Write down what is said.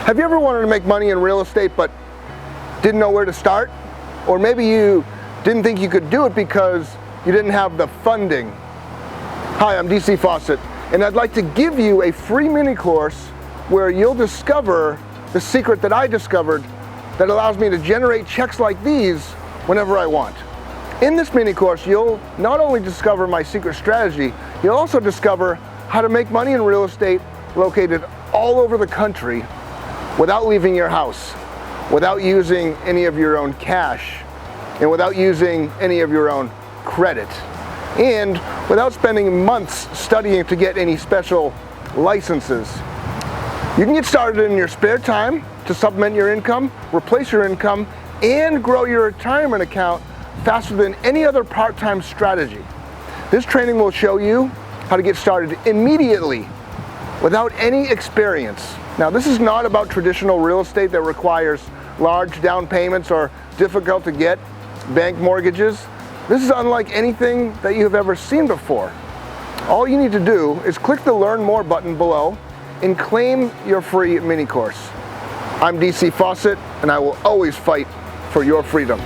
Have you ever wanted to make money in real estate but didn't know where to start? Or maybe you didn't think you could do it because you didn't have the funding. Hi, I'm DC Fawcett, and I'd like to give you a free mini course where you'll discover the secret that I discovered that allows me to generate checks like these whenever I want. In this mini course, you'll not only discover my secret strategy, you'll also discover how to make money in real estate located all over the country without leaving your house, without using any of your own cash, and without using any of your own credit, and without spending months studying to get any special licenses. You can get started in your spare time to supplement your income, replace your income, and grow your retirement account faster than any other part-time strategy. This training will show you how to get started immediately without any experience. Now, this is not about traditional real estate that requires large down payments or difficult to get bank mortgages. This is unlike anything that you have ever seen before. All you need to do is click the Learn More button below and claim your free mini course. I'm DC Fawcett, and I will always fight for your freedom.